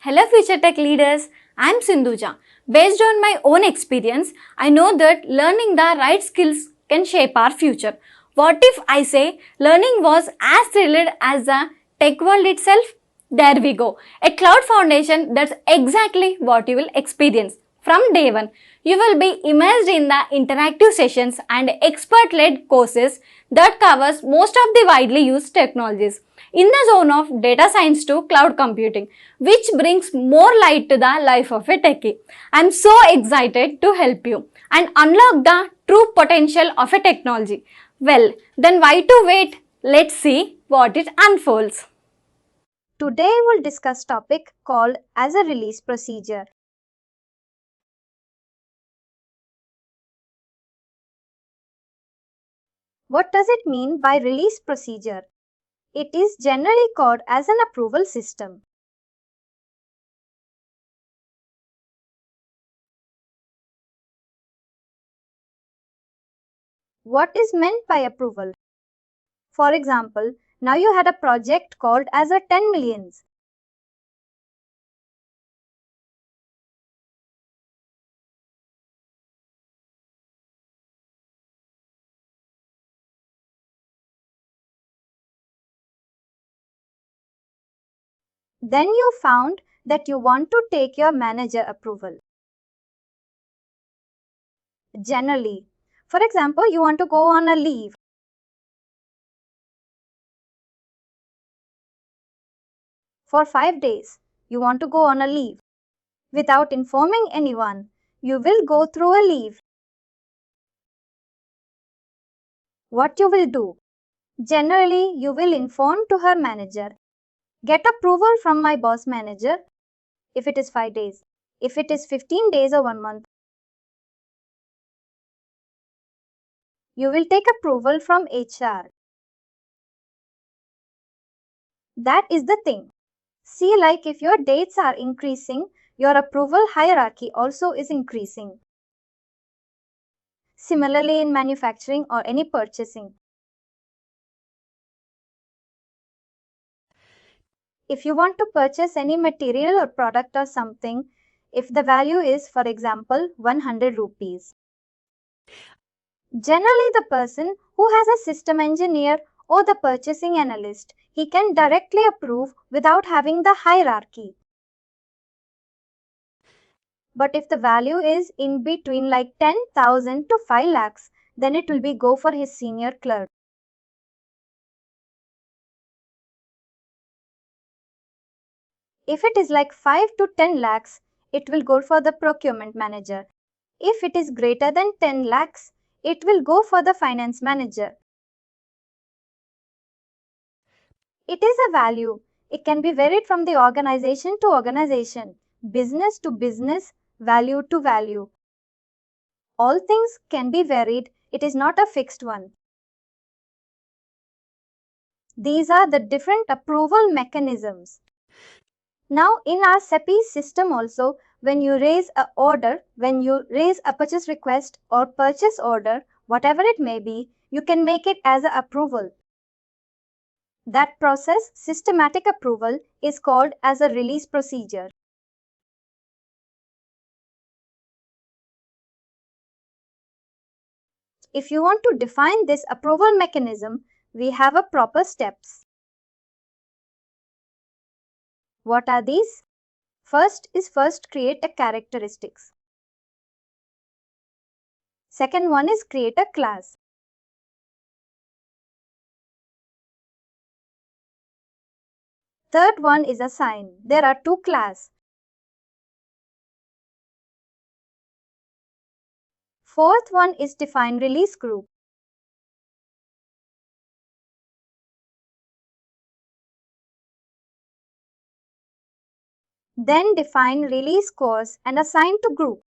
Hello future tech leaders, I am Sindhuja. Based on my own experience, I know that learning the right skills can shape our future. What if I say learning was as thrilled as the tech world itself? There we go. A cloud foundation, that's exactly what you will experience. From day one, you will be immersed in the interactive sessions and expert-led courses that covers most of the widely used technologies in the zone of data science to cloud computing, which brings more light to the life of a techie. I'm so excited to help you and unlock the true potential of a technology. Well, then why to wait? Let's see what it unfolds. Today we'll discuss topic called as a release procedure. What does it mean by release procedure? It is generally called as an approval system. What is meant by approval? For example, now you had a project called as a 10 millions. Then you found that you want to take your manager approval. Generally, for example, you want to go on a leave. For 5 days, you want to go on a leave. Without informing anyone, you will go through a leave. What you will do? Generally, you will inform to her manager. Get approval from my boss manager if it is 5 days. If it is 15 days or 1 month, you will take approval from HR. That is the thing. See, like if your dates are increasing, your approval hierarchy also is increasing. Similarly, in manufacturing or any purchasing. If you want to purchase any material or product or something, if the value is, for example, 100 rupees. Generally, the person who has a system engineer or the purchasing analyst, he can directly approve without having the hierarchy. But if the value is in between like 10,000 to 5 lakhs, then it will be go for his senior clerk. If it is like 5 to 10 lakhs, it will go for the procurement manager. If it is greater than 10 lakhs, it will go for the finance manager. It is a value. It can be varied from the organization to organization, business to business, value to value. All things can be varied. It is not a fixed one. These are the different approval mechanisms. Now, in our SAP system also, when you raise a order, when you raise a purchase request or purchase order, whatever it may be, you can make it as an approval. That process, systematic approval, is called as a release procedure. If you want to define this approval mechanism, we have a proper steps. What are these? First create a characteristics. Second one is create a class. Third one is assign. There are two classes. Fourth one is define release group. Then define release course and assign to group.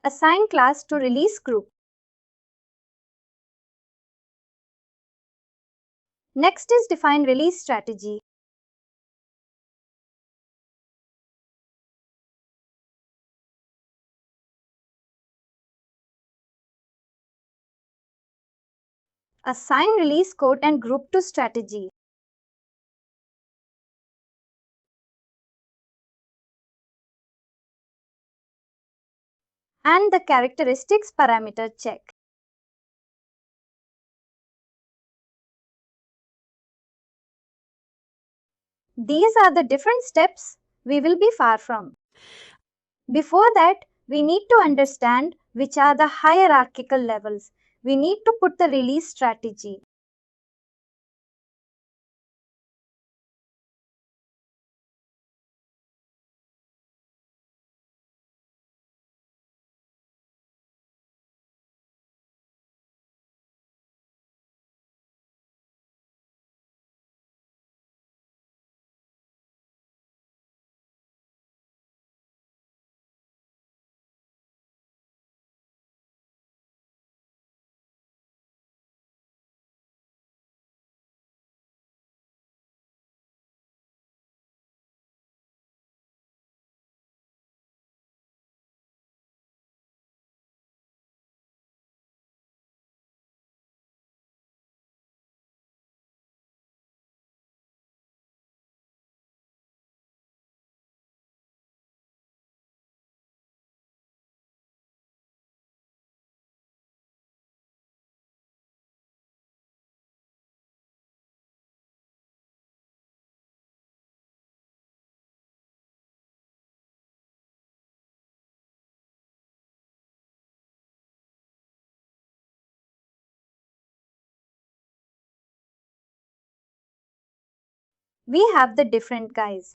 Assign class to release group. Next is define release strategy. Assign release code and group to strategy. And the characteristics parameter check. These are the different steps we will be far from. Before that, we need to understand which are the hierarchical levels. We need to put the release strategy. We have the different guys.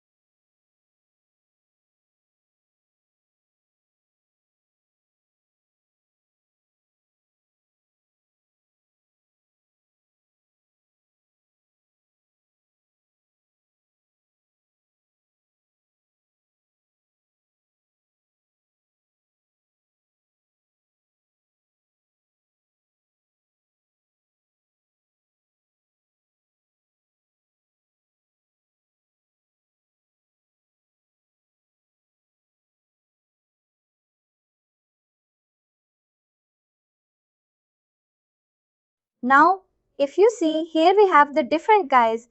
Now, if you see here we have the different guys,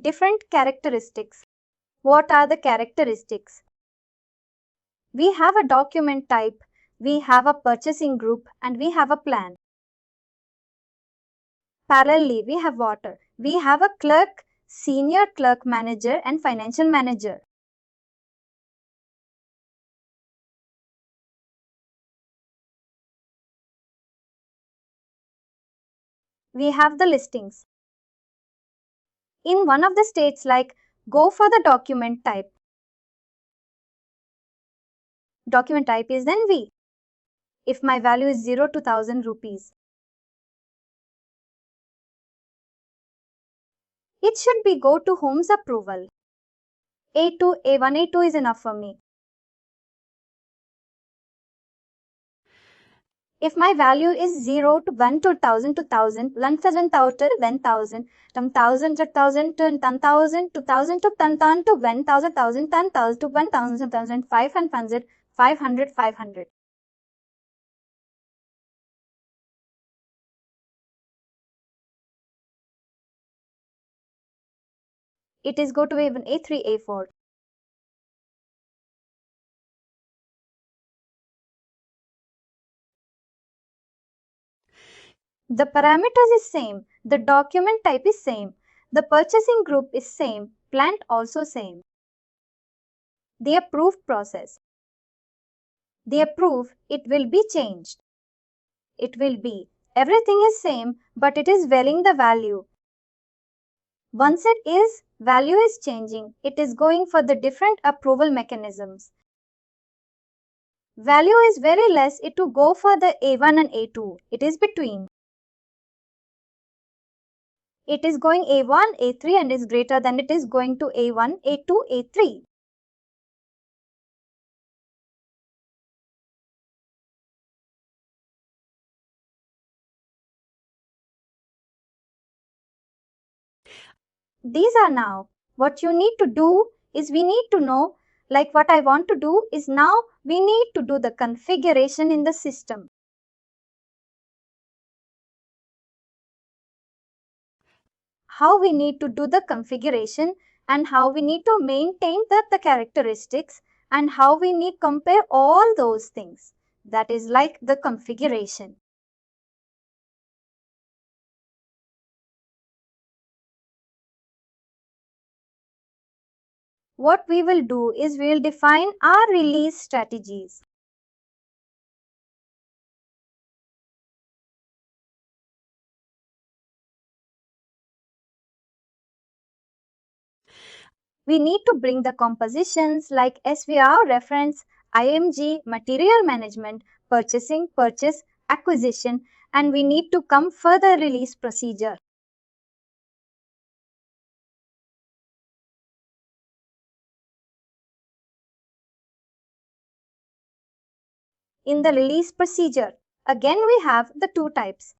different characteristics. What are the characteristics? We have a document type, we have a purchasing group, and we have a plan. Parallelly, we have water. We have a clerk, senior clerk manager, and financial manager. We have the listings. In one of the states like go for the document type. Document type is then V. If my value is 0 to 1000 rupees. It should be go to whom's approval. A2, A1, A2 is enough for me. If my value is 0 to 1 to 1000 to 1000, 1000 to 1000, from 1000 to 1000 to 10,000 to 1000 to 10,000 to 10,000, 10,000 to 1,000, 1,500, 500, 500. It is go to A1, A3, A4. The parameters is same, the document type is same, the purchasing group is same, plant also same. The approved process. They approve, it will be changed. It will be. Everything is same, but it is varying the value. Once it is, value is changing. It is going for the different approval mechanisms. Value is very less, it to go for the A1 and A2. It is between. It is going A1, A3 and is greater than it is going to A1, A2, A3. These are now. What you need to do is we need to know, like what I want to do is now we need to do the configuration in the system. How we need to do the configuration and how we need to maintain the characteristics and how we need to compare all those things. That is like the configuration. What we will do is we will define our release strategies. We need to bring the compositions like SVR reference, IMG, material management, purchasing, purchase, acquisition, and we need to come further release procedure. In the release procedure, again we have the two types.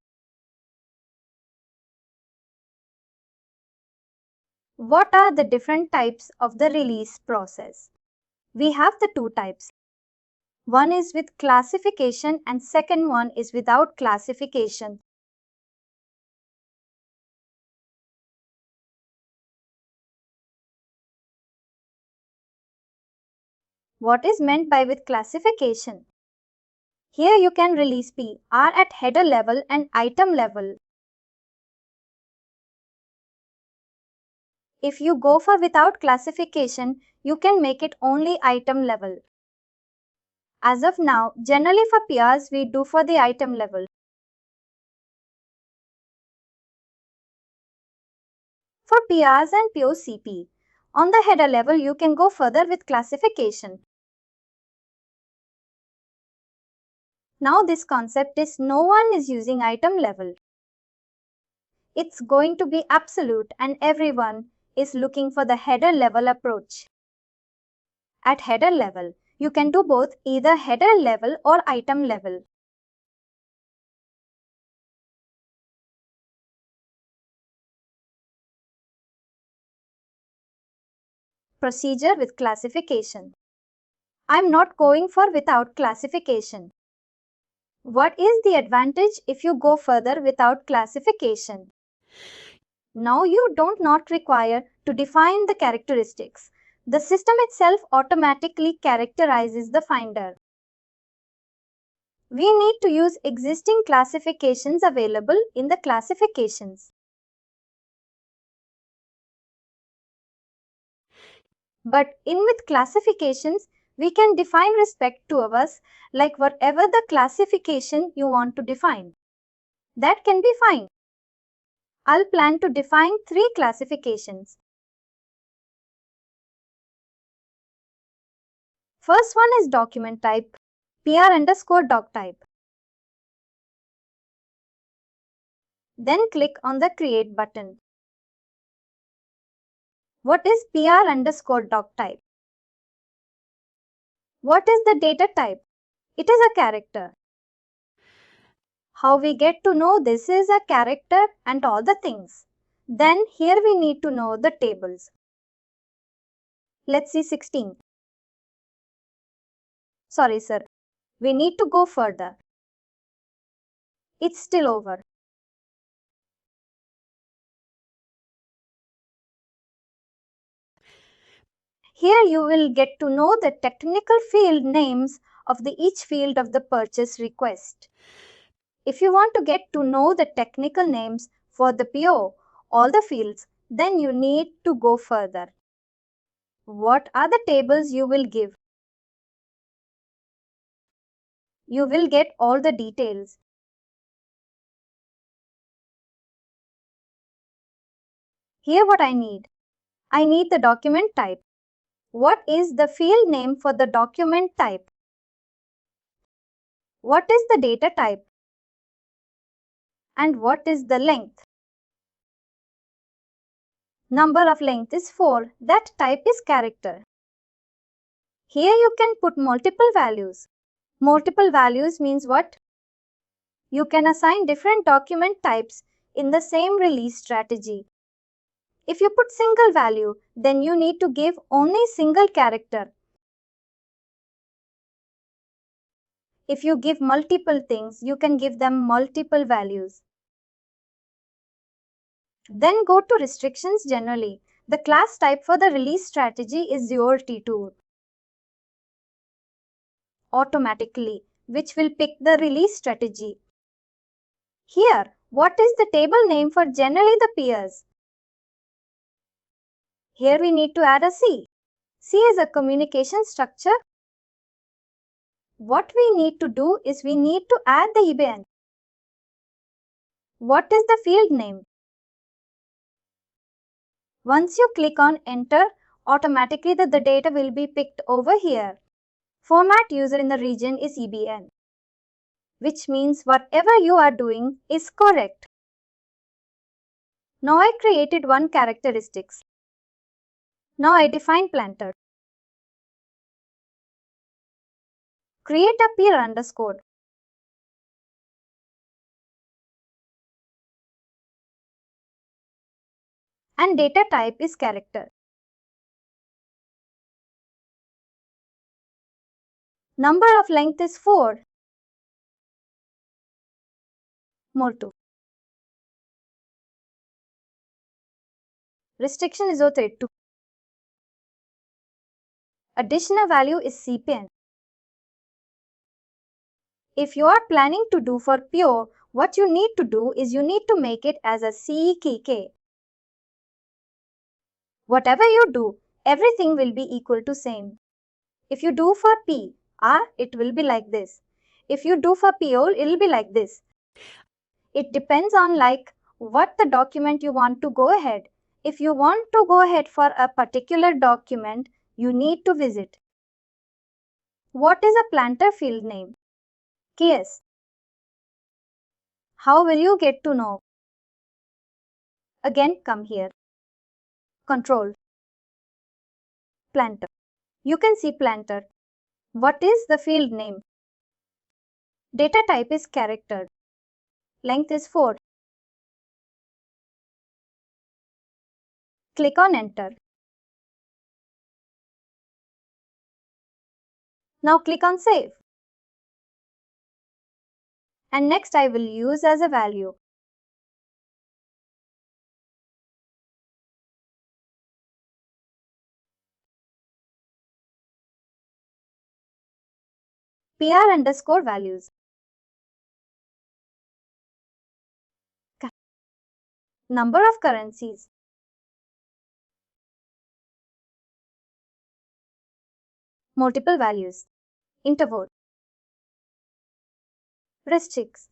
What are the different types of the release process? We have the two types. One is with classification and second one is without classification. What is meant by with classification? Here you can release PR at header level and item level. If you go for without classification, you can make it only item level. As of now, generally for PRs, we do for the item level. For PRs and POCP, on the header level, you can go further with classification. Now this concept is no one is using item level. It's going to be absolute and everyone is looking for the header level approach. At header level, you can do both either header level or item level. Procedure with classification. I'm not going for without classification. What is the advantage if you go further without classification? Now you don't not require to define the characteristics. The system itself automatically characterizes the finder. We need to use existing classifications available in the classifications. But in with classifications, we can define respect to us like whatever the classification you want to define. That can be fine. I'll plan to define 3 classifications. First one is document type, PR_doc type. Then click on the create button. What is PR_doc type? What is the data type? It is a character. How we get to know this is a character and all the things. Then here we need to know the tables. Let's see 16. Sorry sir, we need to go further. It's still over. Here you will get to know the technical field names of each field of the purchase request. If you want to get to know the technical names for the PO, all the fields, then you need to go further. What are the tables you will give? You will get all the details. Here what I need? I need the document type. What is the field name for the document type? What is the data type? And what is the length? Number of length is 4. That type is character. Here you can put multiple values. Multiple values means what? You can assign different document types in the same release strategy. If you put single value, then you need to give only single character. If you give multiple things, you can give them multiple values. Then go to restrictions generally. The class type for the release strategy is your T2 automatically, which will pick the release strategy. Here, what is the table name for generally the peers? Here we need to add a C. C is a communication structure. What we need to do is we need to add the IBAN. What is the field name? Once you click on enter, automatically the data will be picked over here. Format user in the region is EBN, which means whatever you are doing is correct. Now I created one characteristics. Now I define planter. Create a peer underscore. And data type is character. Number of length is 4. More 2. Restriction is 032. Additional value is CPN. If you are planning to do for pure, what you need to do is you need to make it as a CEKK. Whatever you do, everything will be equal to same. If you do for P, it will be like this. If you do for PO, it will be like this. It depends on what the document you want to go ahead. If you want to go ahead for a particular document, you need to visit. What is a planter field name? KS. How will you get to know? Again, come here. Control. Planter. You can see planter. What is the field name? Data type is character. Length is 4. Click on enter. Now click on save. And next I will use as a value. PR underscore values. Number of currencies. Multiple values. Interval. Restricts.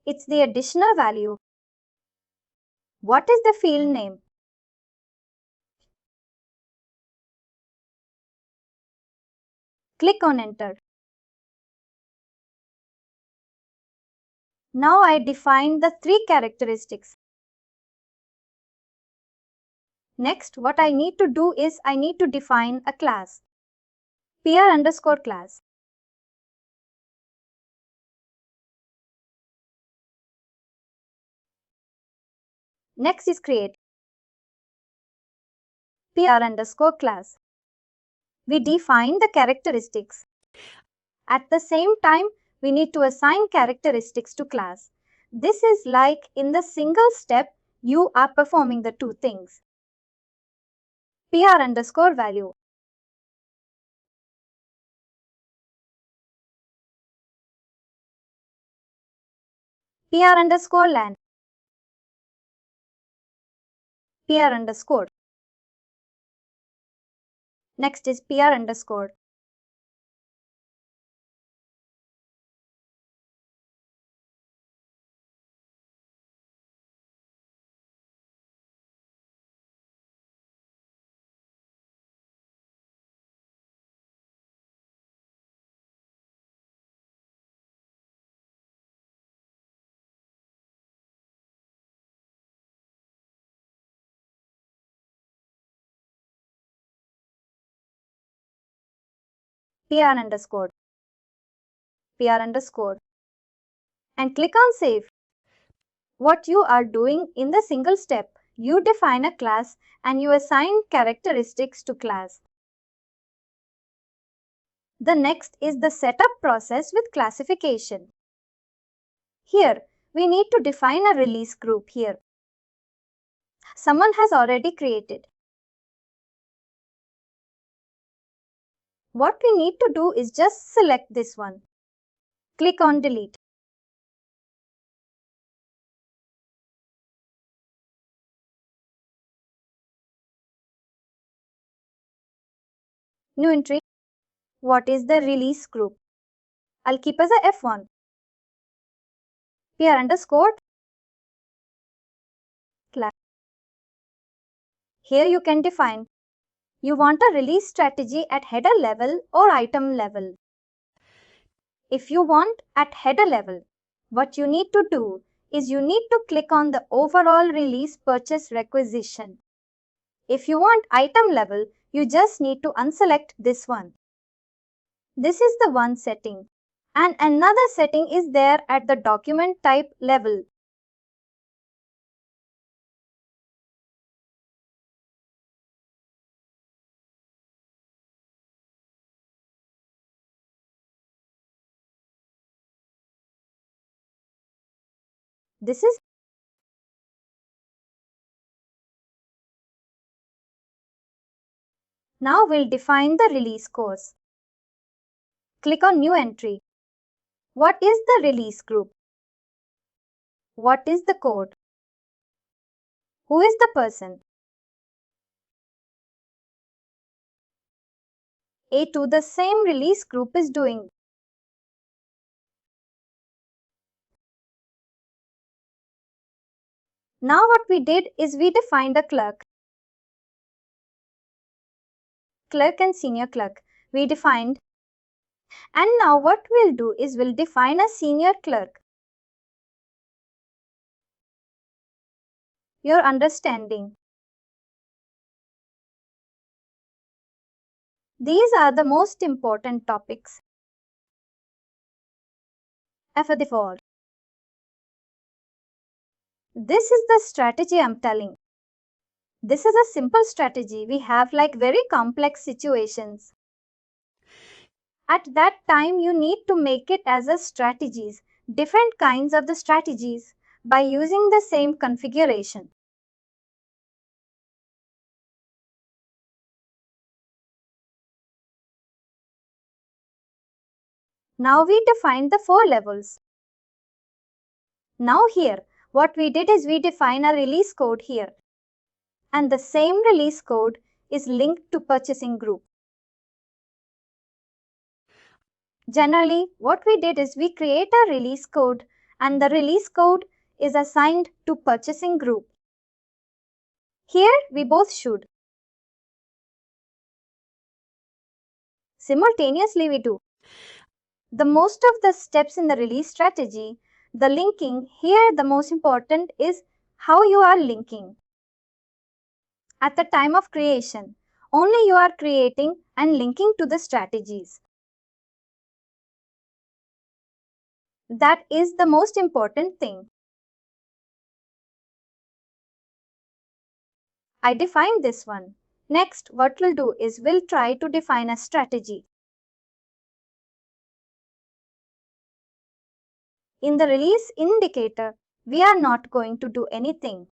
It's the additional value. What is the field name? Click on enter. Now I define the 3 characteristics. Next, what I need to do is I need to define a class. PR underscore class. Next is create. PR underscore class. We define the characteristics. At the same time, we need to assign characteristics to class. This is like in the single step, you are performing the 2 things. PR underscore value. PR underscore LAN. PR underscore. Next is PR underscore. PR underscore. PR underscore. And click on save. What you are doing in the single step, you define a class and you assign characteristics to class. The next is the setup process with classification. Here, we need to define a release group here. Someone has already created. What we need to do is just select this one. Click on delete. New entry. What is the release group? I'll keep as a F1. Peer underscore class. Here you can define. You want a release strategy at header level or item level. If you want at header level, what you need to do is you need to click on the overall release purchase requisition. If you want item level, you just need to unselect this one. This is the one setting. And another setting is there at the document type level. This is Now we'll define the release course. Click on new entry. What is the release group? What is the code? Who is the person? A2 the same release group is doing. Now what we did is we defined a clerk. Clerk and senior clerk. We defined. And now what we'll do is we'll define a senior clerk. Your understanding. These are the most important topics. F for default. This is the strategy I'm telling. This is a simple strategy. We have like very complex situations. At that time, you need to make it as a strategies, different kinds of the strategies by using the same configuration. Now we defined the 4 levels. Now here, what we did is we define a release code here. And the same release code is linked to purchasing group. Generally, what we did is we create a release code and the release code is assigned to purchasing group. Here we both should. Simultaneously we do. The most of the steps in the release strategy, the linking, here the most important is how you are linking. At the time of creation, only you are creating and linking to the strategies. That is the most important thing. I defined this one. Next, what we'll do is we'll try to define a strategy. In the release indicator, we are not going to do anything.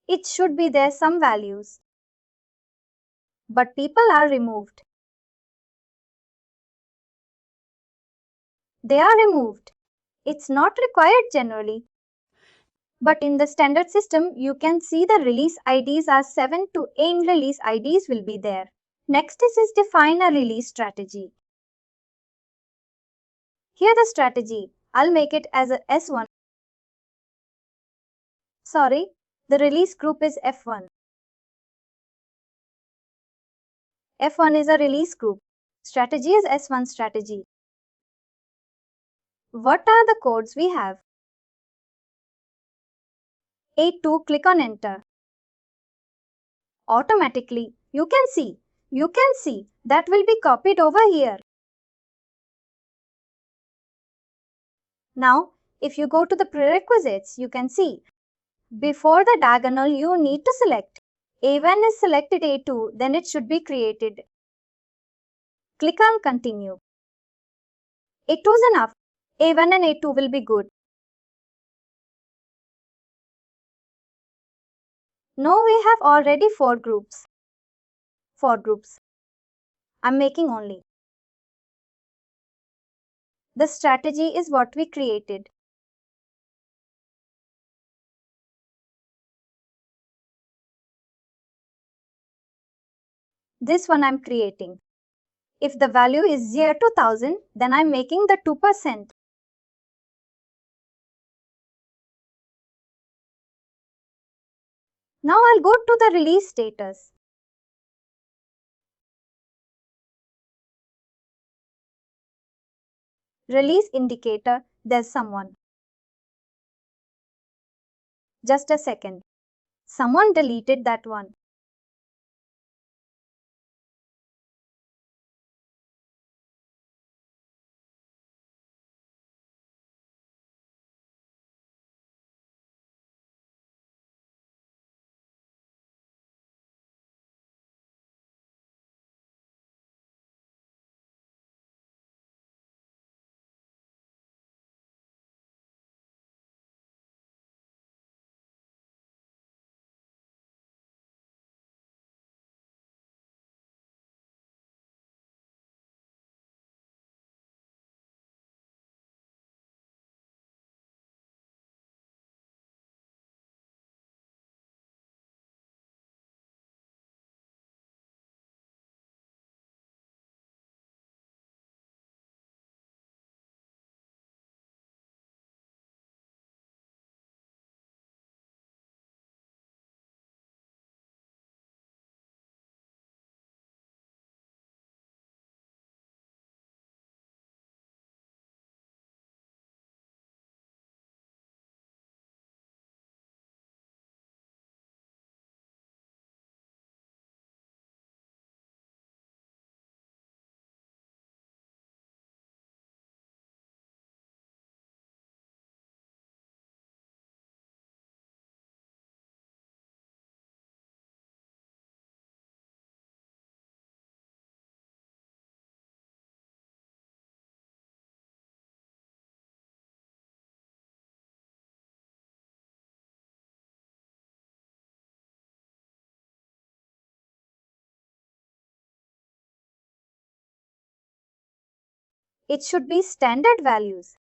It should be there some values. But people are removed. They are removed. It's not required generally. But in the standard system, you can see the release IDs are 7 to 8 release IDs will be there. Next is define a release strategy. Here the strategy, I'll make it as a S1. Sorry, the release group is F1. F1 is a release group. Strategy is S1 strategy. What are the codes we have? A2, click on enter. Automatically, you can see that will be copied over here. Now, if you go to the prerequisites, you can see Before the diagonal, you need to select. A1 is selected A2, then it should be created. Click on Continue. A2 is enough. A1 and A2 will be good. Now we have already 4 groups. 4 groups. I'm making only. The strategy is what we created. This one I'm creating. If the value is 0 to 1000, then I'm making the 2%. Now I'll go to the release status. Release indicator, there's someone. Just a second. Someone deleted that one. It should be standard values.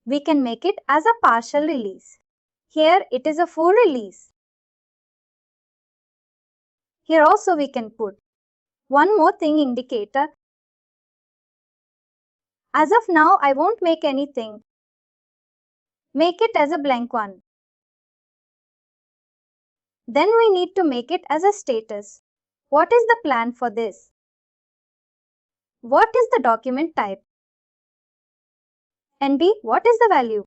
We can make it as a partial release. Here it is a full release. Here also we can put one more thing indicator. As of now, I won't make anything. Make it as a blank one. Then we need to make it as a status. What is the plan for this? What is the document type? NB, what is the value?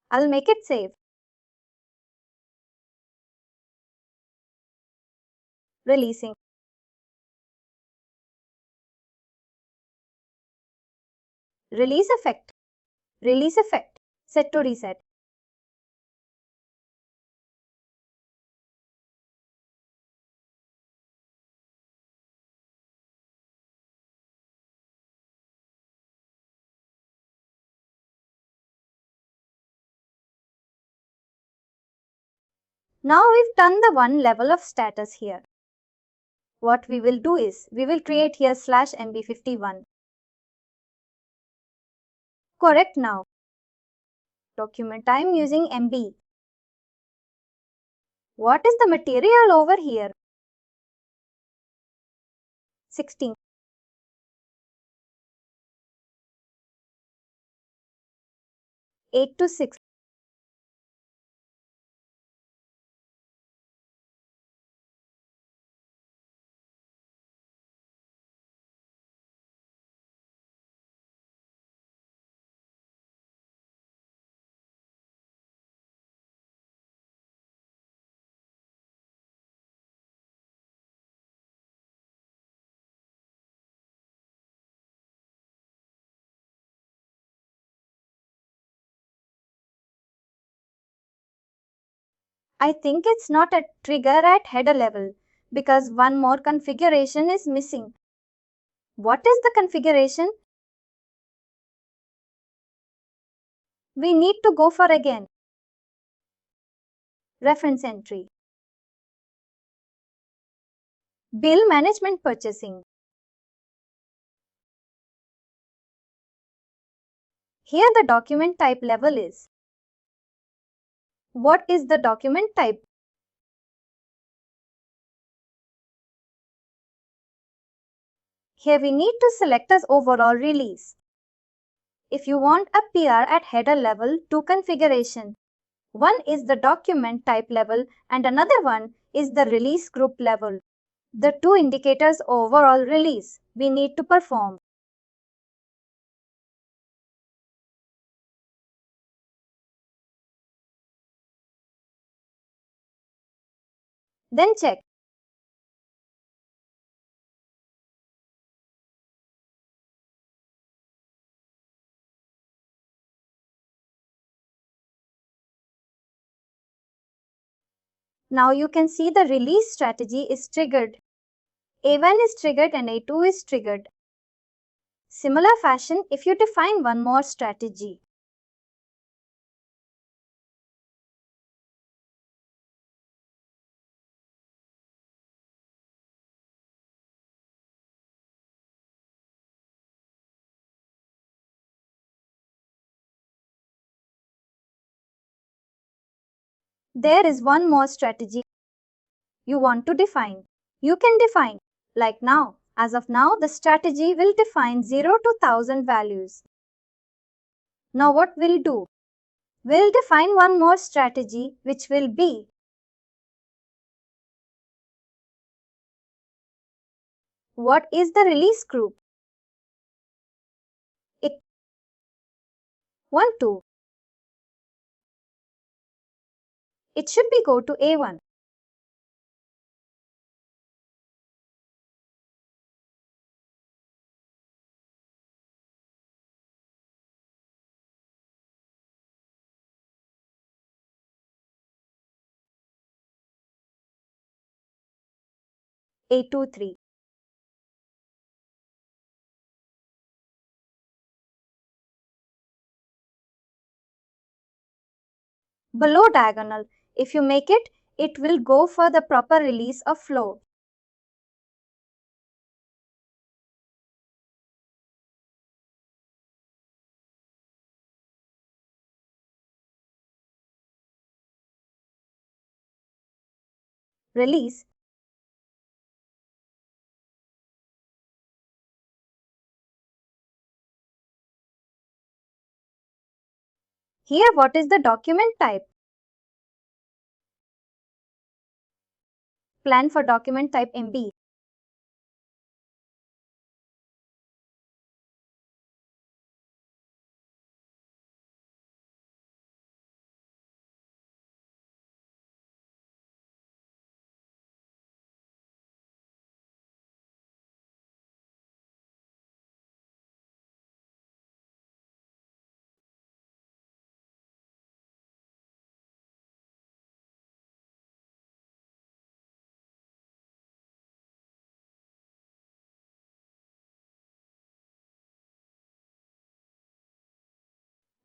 I'll make it save. Releasing. Release effect. Release effect. Set to reset. Now we've done the one level of status here. What we will do is, we will create here /MB51. Correct now. Document I'm using MB. What is the material over here? 16. 8 to 6. I think it's not a trigger at header level because one more configuration is missing. What is the configuration? We need to go for again. Reference entry. Bill management purchasing. Here the document type level is. What is the document type? Here we need to select as overall release. If you want a PR at header level, two configuration. One is the document type level and another one is the release group level. The two indicators overall release we need to perform. Then check. Now you can see the release strategy is triggered. A1 is triggered and A2 is triggered. Similar fashion if you define one more strategy. There is one more strategy you want to define. You can define, like now. As of now, the strategy will define 0 to 1000 values. Now what we'll do? We'll define one more strategy which will be what is the release group? It 1, 2. It should be go to A1. A2, 3. Below diagonal, if you make it, it will go for the proper release of flow. Release. Here what is the document type? Plan for document type MB.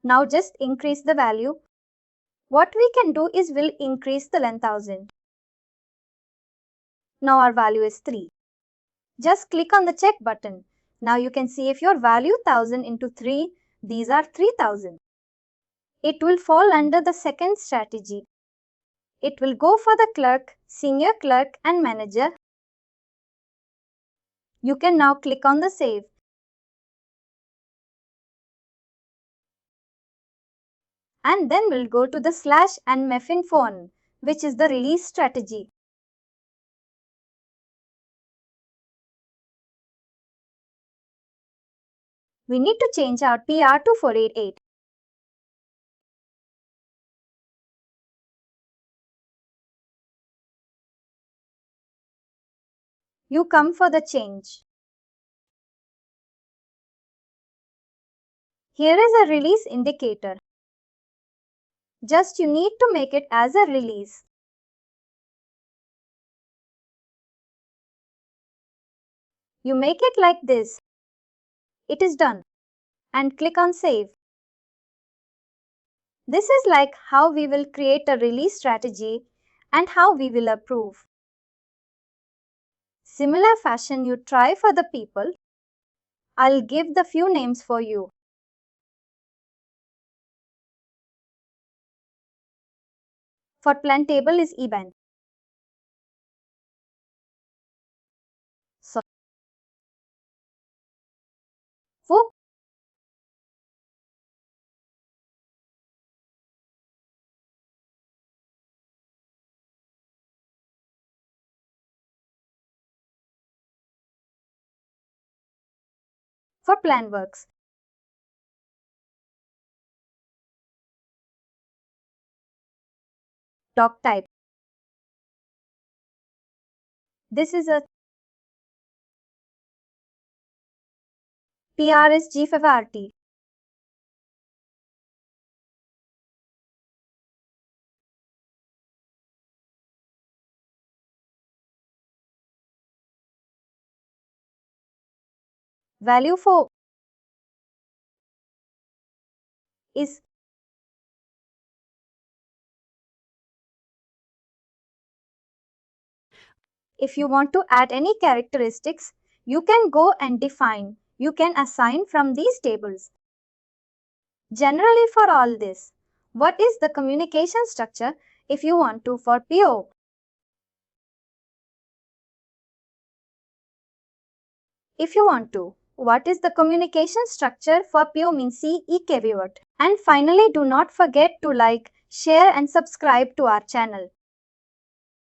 Now just increase the value. What we can do is we'll increase the length 1000. Now our value is 3. Just click on the check button. Now you can see if your value 1000 into 3, these are 3000. It will fall under the second strategy. It will go for the clerk, senior clerk and manager. You can now click on the save. And then we'll go to the /and info on, which is the release strategy. We need to change our PR to 488. You come for the change. Here is a release indicator. Just you need to make it as a release. You make it like this. It is done. And click on save. This is like how we will create a release strategy and how we will approve. Similar fashion you try for the people. I'll give the few names for you. For plan table is IBAN. So, for plan works. Doc type. This is a PR is G5RT. Value for is if you want to add any characteristics, you can go and define. You can assign from these tables. Generally for all this, what is the communication structure if you want to for PO? If you want to, what is the communication structure for PO means CE caveat. And finally, do not forget to like, share and subscribe to our channel.